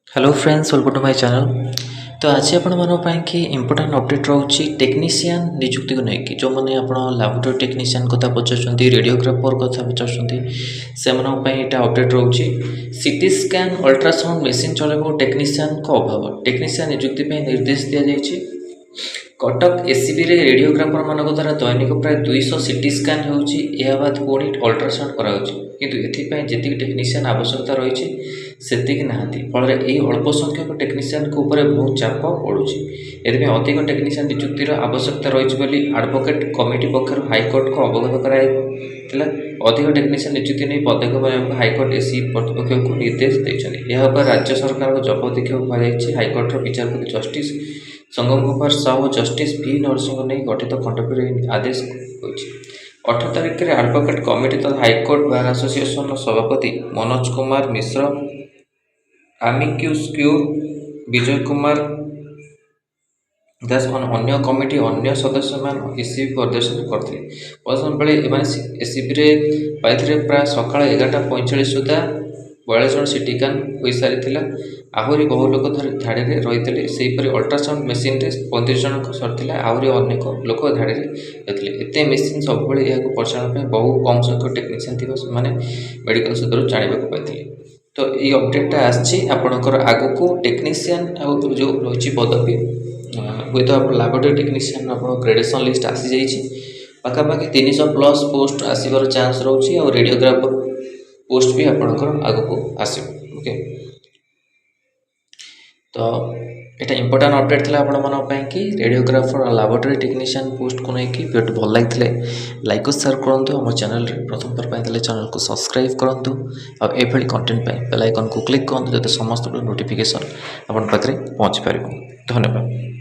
Hello friends, welcome to my channel. तो आज आपण कि इंपोर्टेंट अपडेट रोचे टेक्नीशियन नियुक्ति को लेकिन जो मैंने आप लैबोरेटरी टेक्नीशियन कथा पचार रेडियोग्राफर कथा पचार से अपडेट रोचे सीटी स्कैन अल्ट्रासाउंड मेसीन चलैब टेक्नीशियन को अभाव टेक्नीशियन नियुक्ति निर्देश दि जाइए। कटक एससीबी रे रेडियोग्राफर मान द्वारा दैनिक प्राय 200 सीटी स्कैन होद पुणी अल्ट्रासाउंड कर जी टेक्नीशियन आवश्यकता रही से फल अल्प संख्यक टेक्नीशियन को ऊपर बहुत चाप पड़ुछि। एथि अधिक टेक्नीशियन नियुक्तिर आवश्यकता रही एडवोकेट कमिटी पक्षर हाइकोर्ट को अवगत कराइला। अधिक टेक्नीशियन नियुक्ति नहीं पदक्षेप हाइकोर्ट एससी कर्तृपक्ष को निर्देश देते। राज्य सरकार को जवाब देखा हाइकोर्टर विचारपति जस्टिस संगम कुमार साहू और जस्टिस पी नरसिंह नहीं गठित खंडपीठ आदेश होती। 18 तारिख में एडवोकेट कमिटी तथा हाइकोर्ट बार एसोसिएशन सभापति मनोज कुमार मिश्र आमिक्यूज क्यूर विजय कुमार दास अन्य कमिटी अन्य सदस्य मान एससीबी प्रदर्शन करते। प्रदर्शन बेले एससीबी पाई प्राय सका 11:45 सुधा 42 जन सीटी स्कैन हो सारी आहरी बहु लोक धाड़ी रही से अल्ट्रासाउंड मेसीन 35 जन सरता आहरी अनेक लोक धाड़ी रही एत मेसीन सब परिचालन बहु कम संख्यक टेक्नीशियन थी मैंने मेडिकल सूत्र जानवाक पाई। तो ये अपडेटा आसपर आग को टेक्नीशियन जो रही पदवी हुए तो लैबोरेटरी टेक्नीशियन आप ग्रेडेसन लिस्ट आसी जाइए। पाखापाखि 300+ पोस्ट आसबार चान्स रोचे और रेडियोग्राफर पोस्ट भी आपंकर आग को आस। ओके, तो यहाँ इंपोर्टेंट अपडेट था आपण कि रेडियोग्राफर और लैबोरेटरी टेक्नीशियन पोस्ट को लेकिन वीडियो भल लगी लाइक और शेयर करूँ। आम चैनल प्रथम थर पाई चैनल को सब्सक्राइब करूँ और ये कंटेंट बेल आइकन को क्लिक करूँ जो समस्त नोटिफिकेशन आप पाखे पहुँची पार। धन्यवाद।